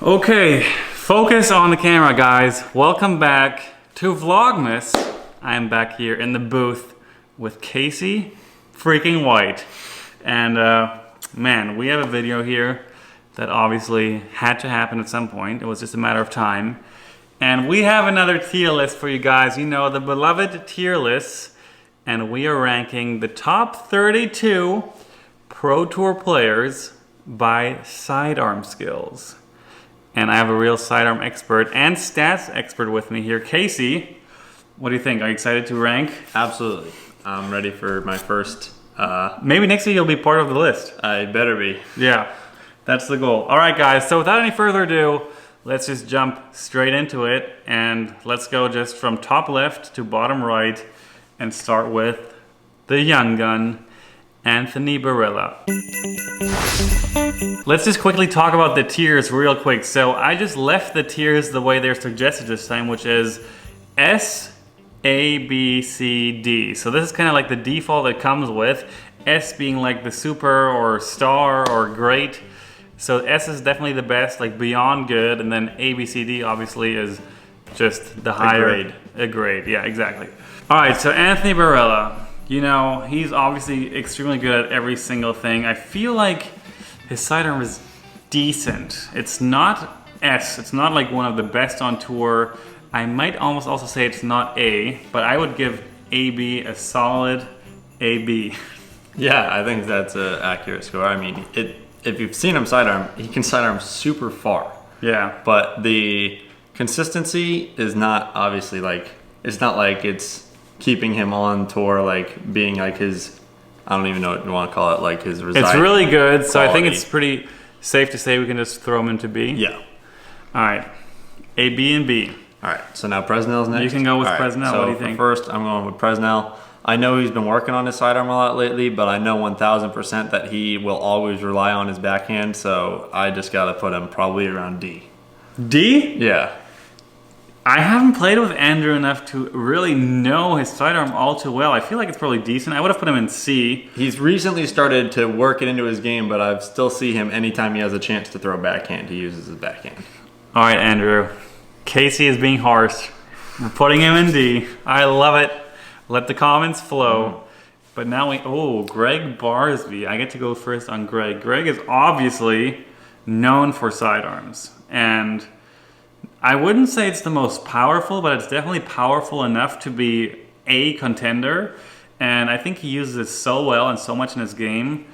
Okay, focus on the camera, guys. Welcome back to Vlogmas. I am back here in the booth with Casey freaking White. And man, we have a video here that obviously had to happen at some point. It was just a matter of time. And we have another tier list for you guys. You know, the beloved tier list. And we are ranking the top 32 Pro Tour players by sidearm skills. And I have a real sidearm expert and stats expert with me here. Casey, what do you think? Are you excited to rank? Absolutely. I'm ready for my first. Maybe next year you'll be part of the list. I better be. Yeah, that's the goal. All right, guys. So without any further ado, let's just jump straight into it. And let's go just from top left to bottom right and start with the young gun, Anthony Barilla. Let's just quickly talk about the tiers real quick. So I just left the tiers the way they're suggested this time, which is S, A, B, C, D. So this is kind of like the default that comes with, S being like the super or star or great. So S is definitely the best, like beyond good, and then A, B, C, D obviously is just the higher. A grade, yeah, exactly. All right, so Anthony Barilla. You know, he's obviously extremely good at every single thing. I feel like his sidearm is decent. It's not S. It's not like one of the best on tour. I might almost also say it's not A, but I would give AB a solid AB. Yeah, I think that's an accurate score. I mean, if you've seen him sidearm, he can sidearm super far. Yeah. But the consistency is not obviously like, it's not like it's keeping him on tour, like being like his, I don't even know what you want to call it, like his reside. It's really good, so quality. I think it's pretty safe to say we can just throw him into B. Yeah. All right, A, B, and B. All right, so now Presnell's next. You can go with All right, Presnell. So what do you think? First, I'm going with Presnell. I know he's been working on his sidearm a lot lately, but I know 1000% that he will always rely on his backhand, so I just got to put him probably around D. D? Yeah. I haven't played with Andrew enough to really know his sidearm all too well. I feel like it's probably decent. I would have put him in C. He's recently started to work it into his game, but I still see him anytime he has a chance to throw backhand, he uses his backhand. All right, Andrew. Casey is being harsh. We're putting him in D. I love it. Let the comments flow. But now Greg Barsby. I get to go first on Greg. Greg is obviously known for sidearms. And I wouldn't say it's the most powerful, but it's definitely powerful enough to be a contender. And I think he uses it so well and so much in his game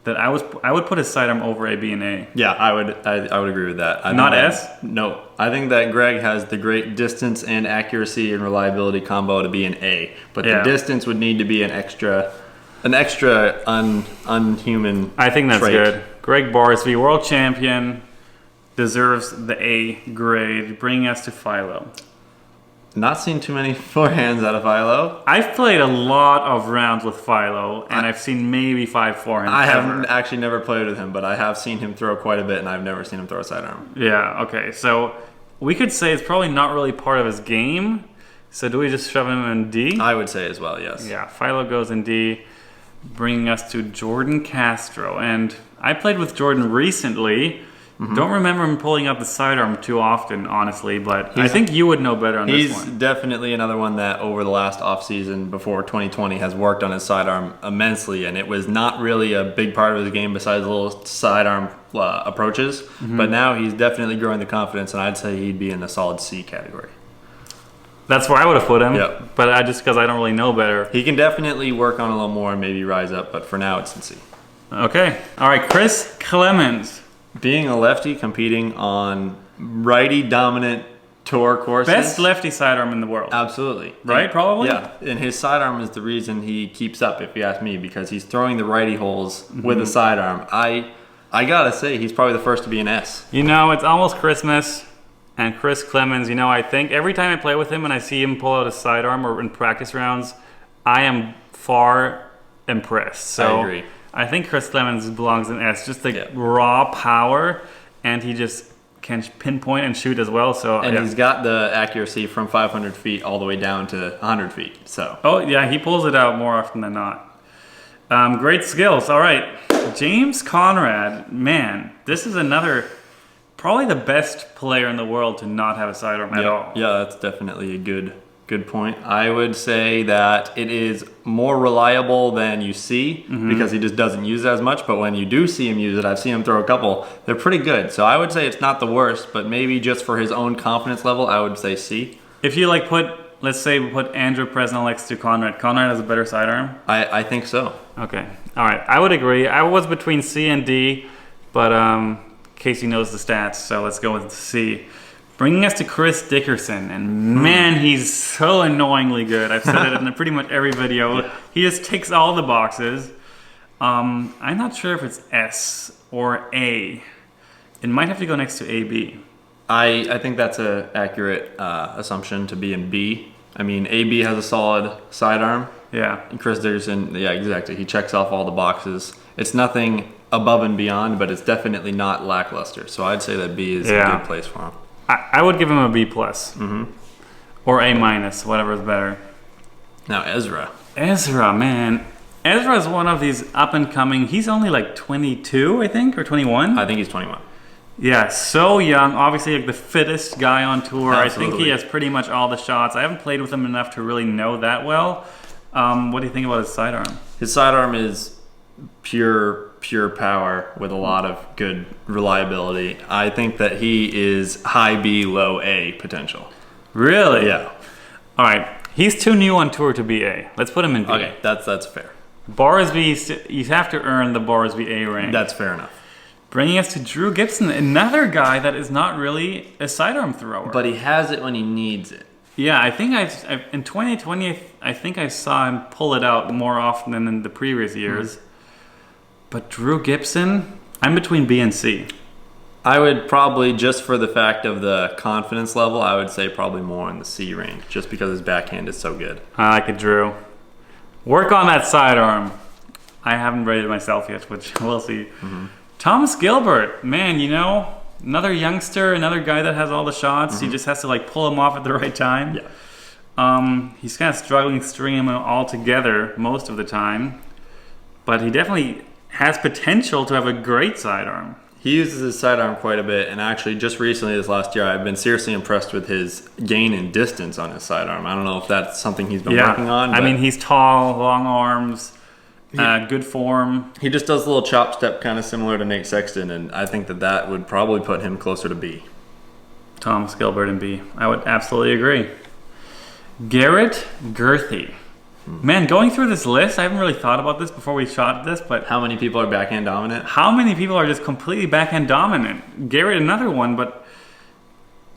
that I would put his sidearm over A, B, and A. Yeah, I would agree with that. Not S? No. I think that Greg has the great distance and accuracy and reliability combo to be an A. But the distance would need to be an extra unhuman I think that's trait. good. Greg Barsby, world champion, deserves the A grade, bringing us to Philo. Not seen too many forehands out of Philo. I've played a lot of rounds with Philo, and I've seen maybe 5 forehands. I haven't actually never played with him, but I have seen him throw quite a bit, and I've never seen him throw a sidearm. Yeah, okay. So we could say it's probably not really part of his game. So do we just shove him in D? I would say as well, yes. Yeah, Philo goes in D, bringing us to Jordan Castro. And I played with Jordan recently. Don't remember him pulling out the sidearm too often, honestly, but I think you would know better on this one. He's definitely another one that over the last offseason before 2020 has worked on his sidearm immensely, and it was not really a big part of his game besides little sidearm approaches, but now he's definitely growing the confidence, and I'd say he'd be in the solid C category. That's where I would have put him, Yep. but just because I don't really know better. He can definitely work on a little more and maybe rise up, but for now it's in C. Okay, all right, Chris Clemons. Being a lefty competing on righty-dominant tour courses. Best lefty sidearm in the world. Absolutely. Right, probably? Yeah, and his sidearm is the reason he keeps up, if you ask me, because he's throwing the righty holes with a sidearm. I gotta say, he's probably the first to be an S. You know, it's almost Christmas, and Chris Clemons, you know, I think every time I play with him and I see him pull out a sidearm or in practice rounds, I am far impressed. So I agree. I think Chris Clemons belongs in S. Just the raw power, and he just can pinpoint and shoot as well. So and he's got the accuracy from 500 feet all the way down to 100 feet. So oh yeah, he pulls it out more often than not. Great skills. All right, James Conrad. Man, this is another probably the best player in the world to not have a sidearm at all. Yeah, that's definitely a good point. I would say that it is more reliable than you see because he just doesn't use it as much. But when you do see him use it, I've seen him throw a couple. They're pretty good. So I would say it's not the worst, but maybe just for his own confidence level, I would say C. If you like let's say we put Andrew Presnell next to Conrad. Conrad has a better sidearm? I think so. Okay. All right. I would agree. I was between C and D, but Casey knows the stats, so let's go with C. Bringing us to Chris Dickerson, and man, he's so annoyingly good. I've said it in pretty much every video. Yeah. He just ticks all the boxes. I'm not sure if it's S or A. It might have to go next to AB. I think that's an accurate assumption to be in B. I mean, AB has a solid sidearm. Yeah. And Chris Dickerson, yeah, exactly. He checks off all the boxes. It's nothing above and beyond, but it's definitely not lackluster. So I'd say that B is a good place for him. I would give him a B+. Or A-, whatever is better. Now Ezra. Ezra, man. Ezra is one of these up-and-coming... He's only like 22, I think, or 21? I think he's 21. Yeah, so young. Obviously, like the fittest guy on tour. Absolutely. I think he has pretty much all the shots. I haven't played with him enough to really know that well. What do you think about his sidearm? His sidearm is pure power with a lot of good reliability. I think that he is high B, low A potential. Really? Yeah. All right. He's too new on tour to be A. Let's put him in B. Okay, that's fair. Barsby, you have to earn the Barsby A rank. That's fair enough. Bringing us to Drew Gibson, another guy that is not really a sidearm thrower. But he has it when he needs it. Yeah, I think in 2020, I think I saw him pull it out more often than in the previous years. But Drew Gibson, I'm between B and C. I would probably, just for the fact of the confidence level, I would say probably more in the C range, just because his backhand is so good. I like it, Drew. Work on that sidearm. I haven't rated myself yet, which we'll see. Thomas Gilbert, man, you know, another youngster, another guy that has all the shots. He just has to like pull them off at the right time. Yeah. He's kind of struggling stringing them all together most of the time, but he definitely has potential to have a great sidearm. He uses his sidearm quite a bit, and actually just recently this last year I've been seriously impressed with his gain in distance on his sidearm. I don't know if that's something he's been working on. I mean, he's tall, long arms, good form. He just does a little chop step kind of similar to Nate Sexton, and I think that would probably put him closer to B. Thomas Gilbert and B. I would absolutely agree. Garrett Girthy. Man, going through this list, I haven't really thought about this before we shot this, but... How many people are backhand dominant? How many people are just completely backhand dominant? Garrett, another one, but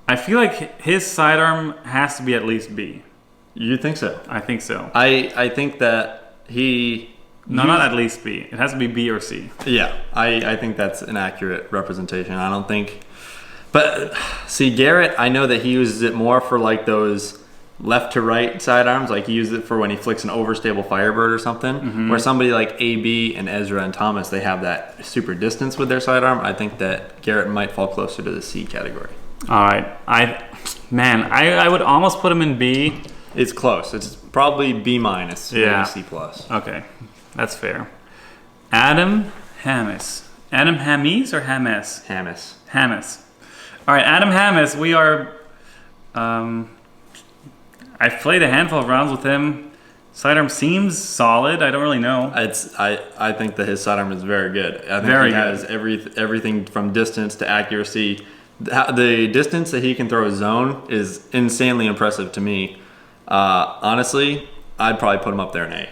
I feel like his sidearm has to be at least B. You think so? I think so. I think that he... No, not at least B. It has to be B or C. Yeah, I think that's an accurate representation. I don't think... But, see, Garrett, I know that he uses it more for like those... left to right sidearms, like he uses it for when he flicks an overstable Firebird or something, where somebody like AB and Ezra and Thomas, they have that super distance with their sidearm. I think that Garrett might fall closer to the C category. All right. I would almost put him in B. It's close. It's probably B-, maybe C+. Okay, that's fair. Adam Hammes. Adam Hammes or Hammes? Hammes. All right, Adam Hammes, we are... I've played a handful of rounds with him. Sidearm seems solid. I don't really know. I think that his sidearm is very good. I think he has everything from distance to accuracy. The distance that he can throw a zone is insanely impressive to me. Honestly, I'd probably put him up there in A.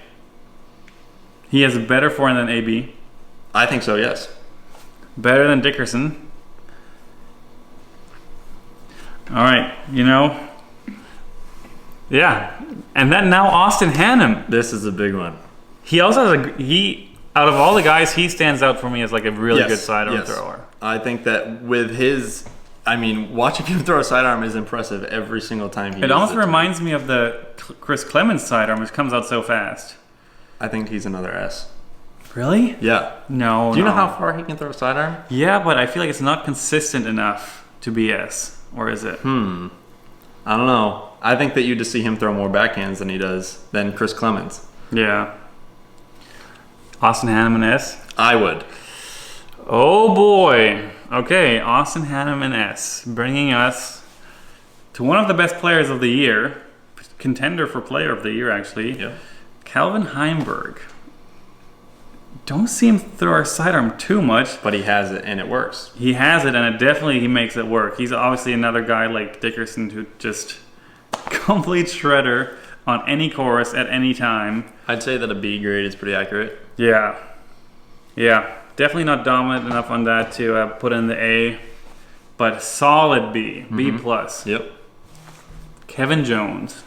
He has a better forehand than AB. I think so, yes. Better than Dickerson. All right, you know... Yeah, and then now Austin Hannum. This is a big one. He also has out of all the guys, he stands out for me as like a really good sidearm thrower. I think that with his, watching him throw a sidearm is impressive every single time he uses it. It almost reminds me of the Chris Clemons sidearm, which comes out so fast. I think he's another S. Really? Yeah. No. Do you know how far he can throw a sidearm? Yeah, but I feel like it's not consistent enough to be S, or is it? I don't know. I think that you just see him throw more backhands than Chris Clemons. Yeah. Austin Hannum and S? I would. Oh boy. Okay, Austin Handyman S. Bringing us to one of the best players of the year. Contender for player of the year, actually. Yep. Calvin Heinberg. Don't see him throw our sidearm too much. But he has it and it works. He has it, and he makes it work. He's obviously another guy like Dickerson who just complete shredder on any course at any time. I'd say that a B grade is pretty accurate. Yeah. Yeah. Definitely not dominant enough on that to put in the A, but solid B. B plus. Yep. Kevin Jones.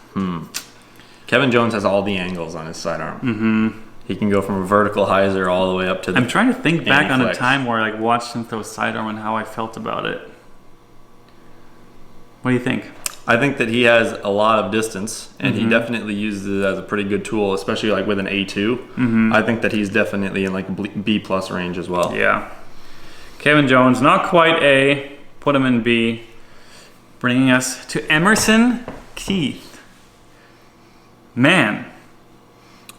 Kevin Jones has all the angles on his sidearm. He can go from a vertical hyzer all the way up to the... I'm trying to think back on a anti-flex. time where I watched him throw sidearm and how I felt about it. What do you think? I think that he has a lot of distance, and he definitely uses it as a pretty good tool, especially like with an A2. I think that he's definitely in like a B plus range as well. Yeah. Kevin Jones, not quite A. Put him in B. Bringing us to Emerson Keith. Man.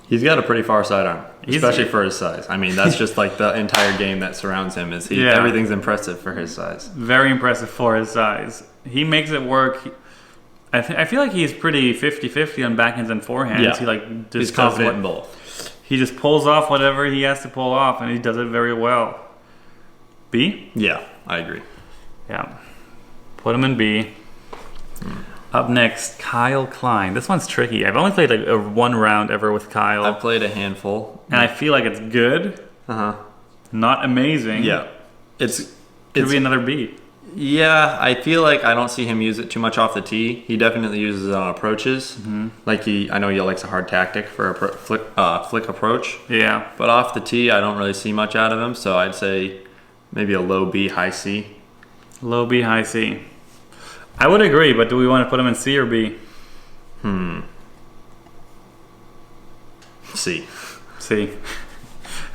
He's got a pretty far sidearm, He's- especially for his size. I mean, that's just like the entire game that surrounds him. Yeah. Everything's impressive for his size. Very impressive for his size. He makes it work. I feel like he's pretty 50-50 on backhands and forehands. Yeah. He like just He's does confident in what- both. He just pulls off whatever he has to pull off, and he does it very well. B? Yeah, I agree. Yeah. Put him in B. Up next, Kyle Klein. This one's tricky. I've only played like one round ever with Kyle, I've played a handful. and I feel like it's good, not amazing. Yeah, it's Could be another B. Yeah, I feel like I don't see him use it too much off the tee. He definitely uses it on approaches. Like I know he likes a hard tactic for a flick approach. Yeah. But off the tee, I don't really see much out of him. So I'd say maybe a low B, high C. Low B, high C. I would agree, but do we want to put him in C or B? C. C.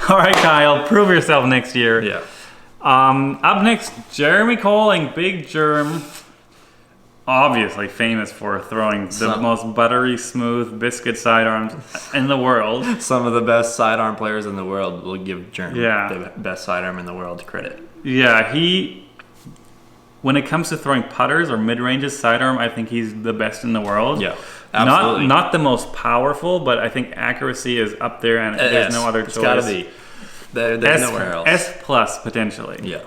All right, Kyle, prove yourself next year. Yeah. Up next, Jeremy Colling, Big Germ. Obviously famous for throwing the most buttery, smooth biscuit sidearms in the world. Some of the best sidearm players in the world will give Jeremy Yeah. the best sidearm in the world credit. Yeah, when it comes to throwing putters or mid-ranges sidearm, I think he's the best in the world. Yeah, absolutely. Not the most powerful, but I think accuracy is up there, and there's no other choice. It's gotta be. There's nowhere else. S plus potentially. Yeah.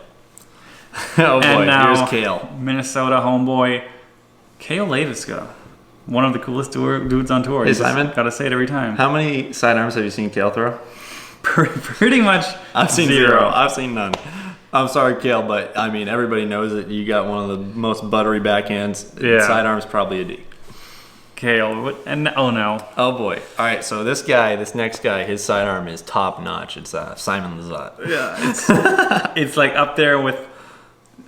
Oh boy, And now, here's Kale. Minnesota homeboy, Kale Laviska. One of the coolest dudes on tour. Hey, You just Simon. gotta say it every time. How many sidearms have you seen Kale throw? Pretty much I've seen zero. I've seen none. I'm sorry, Kale, but I mean, everybody knows that you got one of the most buttery backhands. Yeah. Sidearm's probably a D. Kale, and oh no. Oh boy. All right, so this next guy, his sidearm is top notch. It's Simon Lizotte. Yeah, it's like up there with.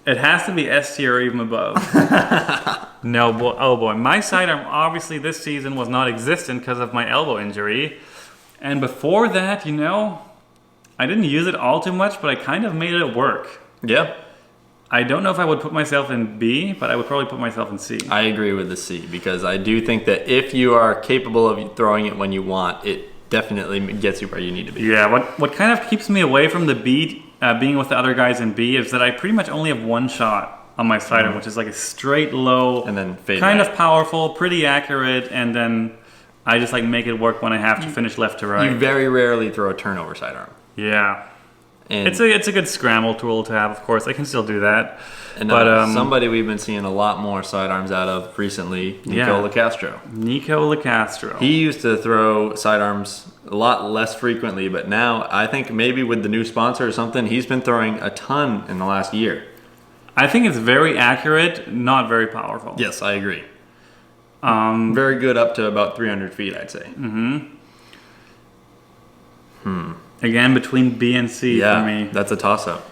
It has to be S tier or even above. No, boy, oh boy, my sidearm obviously this season was not existent because of my elbow injury, and before that, I didn't use it all too much, but I kind of made it work. Yeah. I don't know if I would put myself in B, but I would probably put myself in C. I agree with the C because I do think that if you are capable of throwing it when you want, it definitely gets you where you need to be. Yeah, what kind of keeps me away from the B, being with the other guys in B, is that I pretty much only have one shot on my sidearm, which is like a straight low, And then fade kind back. of powerful, pretty accurate, and then I just like make it work when I have to finish left to right. You very rarely throw a turnover sidearm. Yeah. And, It's a good scramble tool to have, of course. I can still do that. and but somebody we've been seeing a lot more sidearms out of recently, Nicola Castro. Nico Castro. He used to throw sidearms a lot less frequently, but now I think maybe with the new sponsor or something, he's been throwing a ton in the last year. I think it's very accurate, not very powerful. Yes, I agree. Very good up to about 300 feet, I'd say. Again, between B and C for me. That's a toss-up.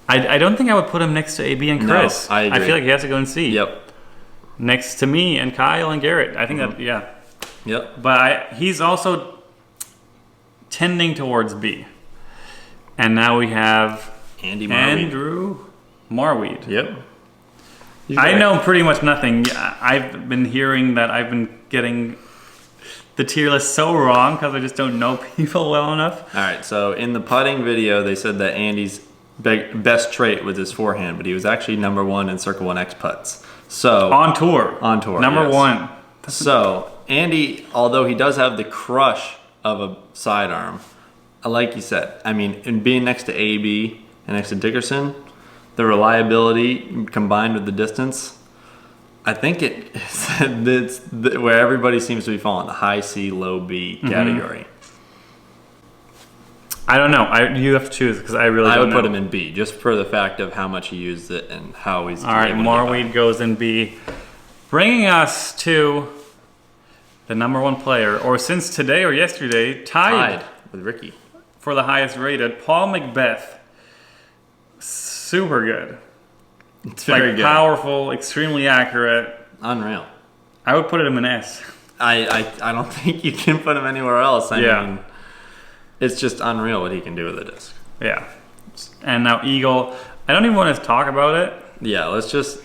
I don't think I would put him next to AB and Chris. No, I agree. feel like he has to go in C. Yep. Next to me and Kyle and Garrett. I think that, yeah. Yep. But he's also tending towards B. And now we have Andy Marweed. Andrew Marweed. Yep. He's I great. know pretty much nothing. I've been hearing that I've been getting the tier list so wrong because I just don't know people well enough. All right, so in the putting video, they said that Andy's best trait was his forehand, but he was actually number 1 in Circle 1X putts. So On tour. Number yes. 1. So Andy, although he does have the crush of a sidearm, like you said, I mean, in being next to AB and next to Dickerson, the reliability combined with the distance, I think it's where everybody seems to be falling, the high C, low B category. I don't know. You have to choose because I really don't know. I would put him in B just for the fact of how much he used it and how he's all right. Morweed goes in B, bringing us to the number 1 player, or since today or yesterday, tied with Ricky for the highest rated, Paul Macbeth. Super good. It's very good. Powerful, extremely accurate. Unreal. I would put him in S. I don't think you can put him anywhere else. I mean, it's just unreal what he can do with a disc. Yeah. And now Eagle, I don't even want to talk about it. Yeah,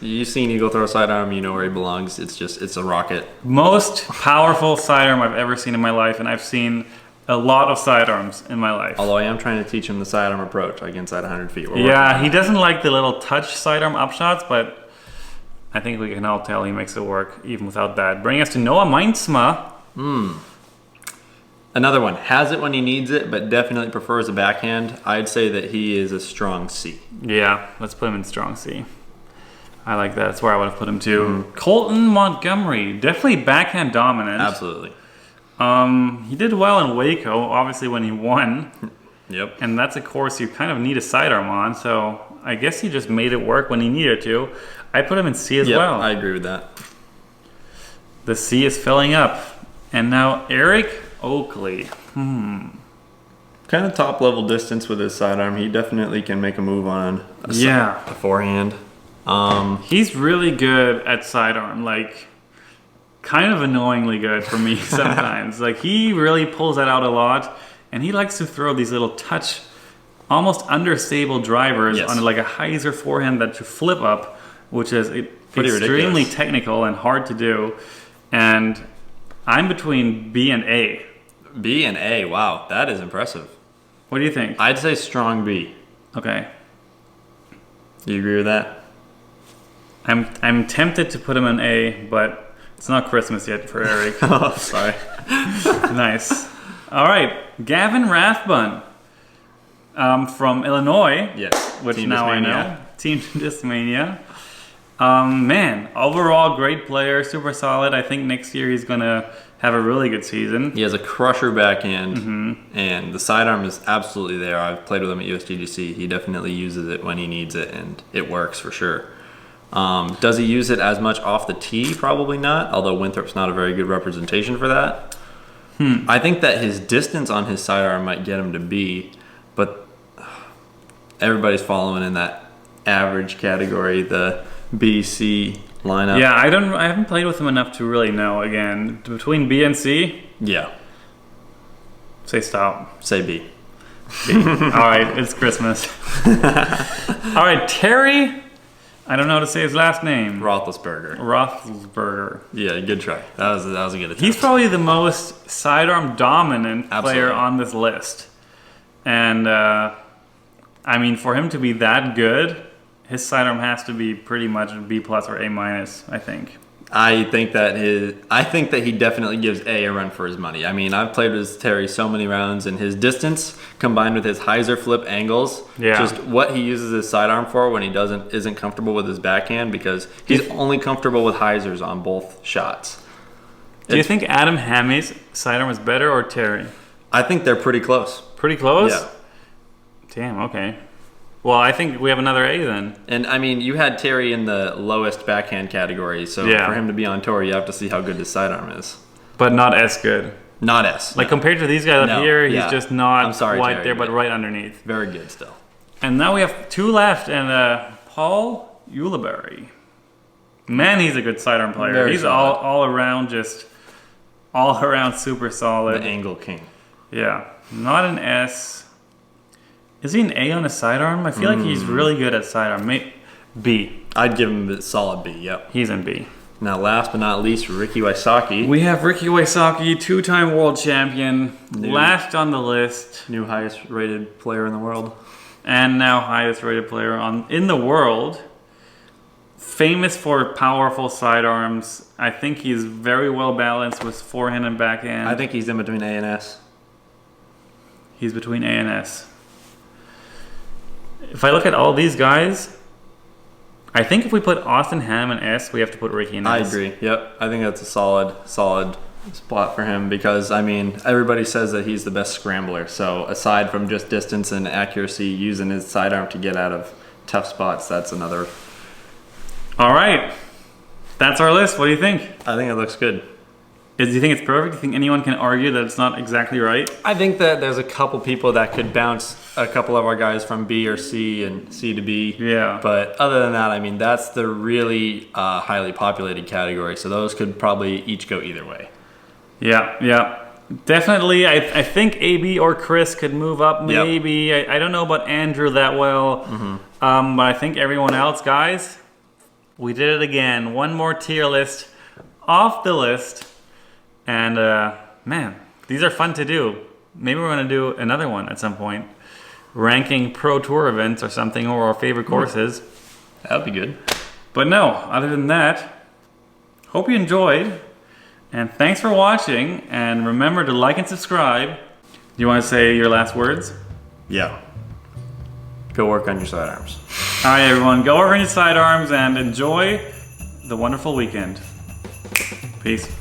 you've seen Eagle throw a sidearm, you know where he belongs. It's a rocket. Most powerful sidearm I've ever seen in my life, and I've seen a lot of sidearms in my life. Although I am trying to teach him the sidearm approach, like inside 100 feet. Yeah, he doesn't like the little touch sidearm upshots, but I think we can all tell he makes it work even without that. Bringing us to Noah Mindsma. Another one, has it when he needs it, but definitely prefers a backhand. I'd say that he is a strong C. Yeah, let's put him in strong C. I like that. That's where I would have put him too. Colton Montgomery, definitely backhand dominant. Absolutely. He did well in Waco, obviously when he won. Yep. And that's a course you kind of need a sidearm on, so I guess he just made it work when he needed to. I put him in C as well. I agree with that. The C is filling up. And now Eric Oakley. Kind of top level distance with his sidearm. He definitely can make a move on a forehand. He's really good at sidearm, like kind of annoyingly good for me sometimes. Like he really pulls that out a lot, and he likes to throw these little touch, almost understable drivers on like a hyzer forehand that you flip up, which is extremely ridiculous. Technical and hard to do. And I'm between B and A. B and A, wow, that is impressive. What do you think? I'd say strong B. Okay. Do you agree with that? I'm tempted to put him in A, but it's not Christmas yet for Eric. Oh, sorry. Nice. All right, Gavin Rathbun from Illinois. Yes. Which Team now Discmania. I know. Team Discmania. Man, overall great player, super solid. I think next year he's gonna have a really good season. He has a crusher backhand, and the sidearm is absolutely there. I've played with him at USGGC. He definitely uses it when he needs it, and it works for sure. Does he use it as much off the tee? Probably not, although Winthrop's not a very good representation for that. I think that his distance on his sidearm might get him to B, but everybody's following in that average category, the B-C lineup. Yeah, I haven't played with him enough to really know. Again, between B and C, Yeah. say stop. Say B. B. All right, it's Christmas. All right, Terry. I don't know how to say his last name. Roethlisberger. Yeah, good try. That was a good attempt. He's probably the most sidearm dominant player Absolutely. on this list. And I mean, for him to be that good, his sidearm has to be pretty much B plus or A minus, I think. I think that he definitely gives A run for his money. I mean, I've played with Terry so many rounds, and his distance combined with his hyzer flip angles, just what he uses his sidearm for when he isn't comfortable with his backhand, because he's only comfortable with hyzers on both shots. Do you think Adam Hammy's sidearm is better or Terry? I think they're pretty close. Pretty close? Yeah. Damn, okay. Well, I think we have another A then. And I mean, you had Terry in the lowest backhand category, so for him to be on tour, you have to see how good his sidearm is. But not S good. Not S. Like compared to these guys up here, he's just not quite Terry, there, but right underneath. Very good still. And now we have two left, and Paul Euleber. Man, he's a good sidearm player. Very He's solid. all around super solid. The angle king. Yeah, not an S. Is he an A on his sidearm? I feel like he's really good at sidearm. B. I'd give him a solid B, yep. He's in B. Now, last but not least, Ricky Wysocki. We have Ricky Wysocki, two-time world champion, last on the list. New highest rated player in the world. and now highest rated player in the world. Famous for powerful sidearms. I think he's very well balanced with forehand and backhand. I think he's in between A and S. He's between A and S. If I look at all these guys, I think if we put Austin Ham in S, we have to put Ricky in S. I agree. Yep. I think that's a solid spot for him because, I mean, everybody says that he's the best scrambler. So aside from just distance and accuracy, using his sidearm to get out of tough spots, that's another. All right. That's our list. What do you think? I think it looks good. Do you think it's perfect? Do you think anyone can argue that it's not exactly right? I think that there's a couple people that could bounce a couple of our guys from B or C and C to B. Yeah. But other than that, I mean, that's the really highly populated category. So those could probably each go either way. Yeah. Definitely, I think AB or Chris could move up maybe. Yep. I don't know about Andrew that well. But I think everyone else, guys, we did it again. One more tier list off the list. And man, these are fun to do. Maybe we're going to do another one at some point. Ranking pro tour events or something, or our favorite courses. That would be good. But no, other than that, hope you enjoyed. And thanks for watching. And remember to like and subscribe. Do you want to say your last words? Yeah. Go work on your sidearms. All right, everyone. Go over on your sidearms and enjoy the wonderful weekend. Peace.